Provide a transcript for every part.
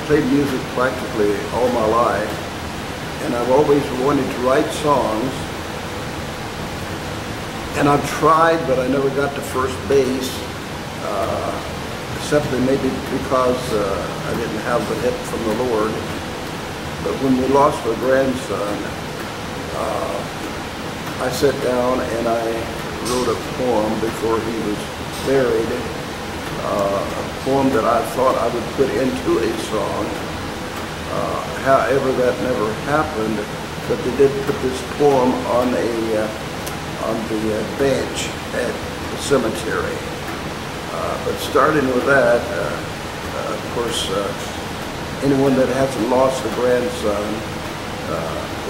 played music practically all my life, and I've always wanted to write songs. And I've tried, but I never got to first base, simply maybe because I didn't have the hit from the Lord. But when we lost our grandson, I sat down and I wrote a poem before he was buried, a poem that I thought I would put into a song. However, that never happened, but they did put this poem on the bench at the cemetery. But starting with that, of course, anyone that hasn't lost a grandson,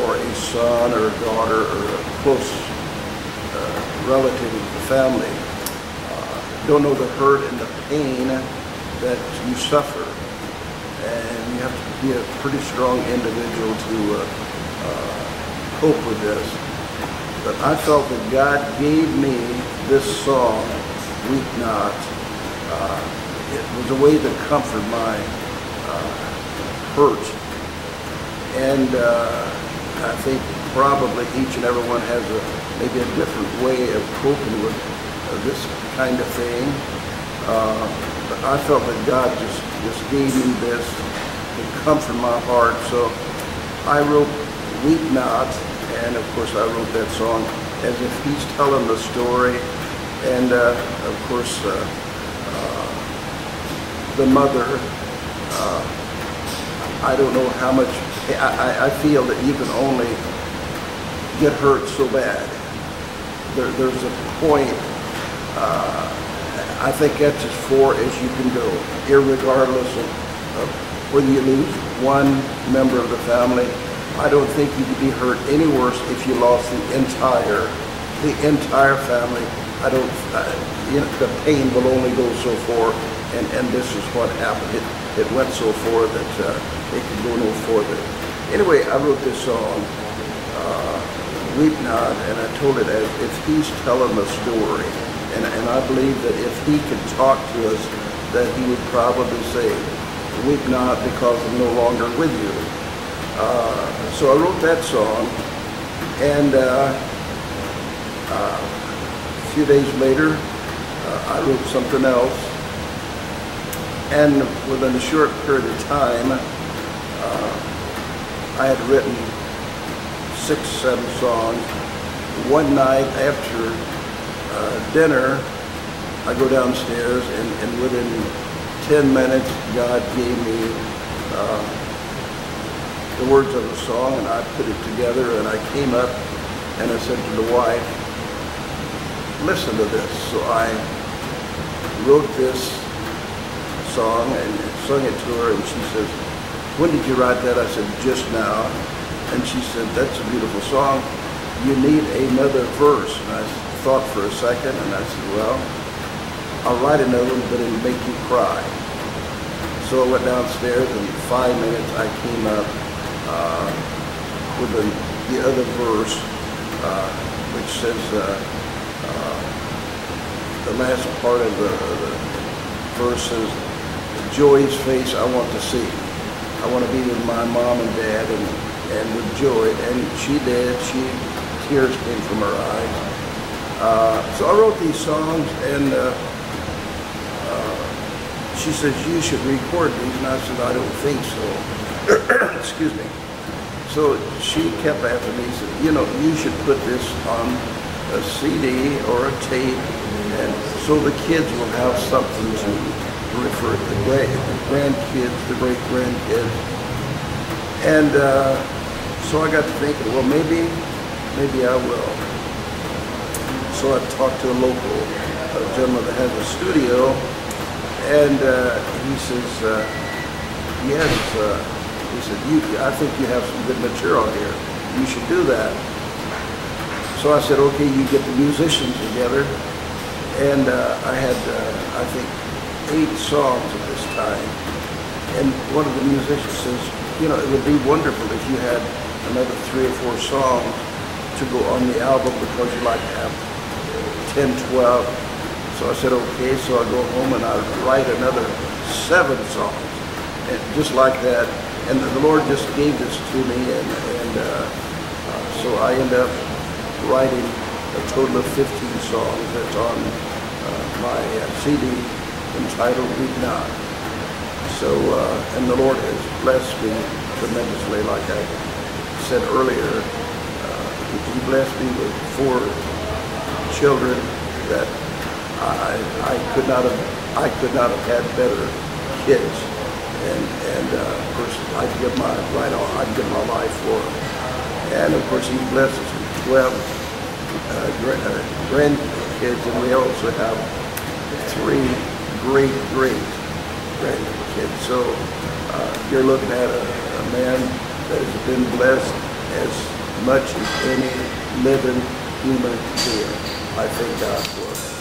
or a son or a daughter or a close relative of the family, don't know the hurt and the pain that you suffer. And you have to be a pretty strong individual to cope with this. But I felt that God gave me this song, Weep Not. It was a way to comfort my hurt. And I think probably each and every one has maybe a different way of coping with this kind of thing. But I felt that God just gave me this to comfort my heart. So I wrote Weep Not, and of course I wrote that song as if he's telling the story. And of course the mother, I don't know how much, I feel that you can only get hurt so bad. There's a point, I think that's as far as you can go, irregardless of whether you lose one member of the family. I don't think you could be hurt any worse if you lost the entire family. I don't, the pain will only go so far, and this is what happened. It went so far that it could go no further. Anyway, I wrote this song, Weep Not, and I told it as if he's telling the story. And I believe that if he could talk to us, that he would probably say, weep not because I'm no longer with you. So I wrote that song, and a few days later, I wrote something else. And within a short period of time, I had written 6, 7 songs. One night after dinner, I go downstairs, and within 10 minutes, God gave me the words of the song, and I put it together, and I came up and I said to the wife, listen to this. So I wrote this song and sung it to her, and she says, when did you write that? I said, just now. And she said, that's a beautiful song. You need another verse. And I thought for a second, and I said, well, I'll write another one, but it'll make you cry. So I went downstairs, and in 5 minutes I came up with the other verse, which says, the last part of the verse says, Joy's face I want to see. I want to be with my mom and dad and with Joy. And she did. Tears came from her eyes. So I wrote these songs, and she says, you should record these. And I said, I don't think so. Excuse me. So she kept after me, said, you should put this on a CD or a tape, and so the kids will have something to refer to, the grandkids, the great-grandkids. And so I got to thinking, well, maybe I will. So I talked to a local gentleman that has a studio, and he says, yes, he said, I think you have some good material here. You should do that. So I said, okay, you get the musicians together. And I had, I think, 8 songs at this time. And one of the musicians says, it would be wonderful if you had another 3 or 4 songs to go on the album, because you like to have 10, 12. So I said, okay. So I go home and I write another 7 songs. and just like that. And the Lord just gave this to me, so I end up writing a total of 15 songs that's on my CD entitled Weep Not. So, and the Lord has blessed me tremendously, like I said earlier. He blessed me with 4 children that I could not have had better kids, and of course I'd give my life for them. And of course He blesses me. Well, grandkids, and we also have 3 great grandkids. So you're looking at a man that has been blessed as much as any living human being. I thank God for it.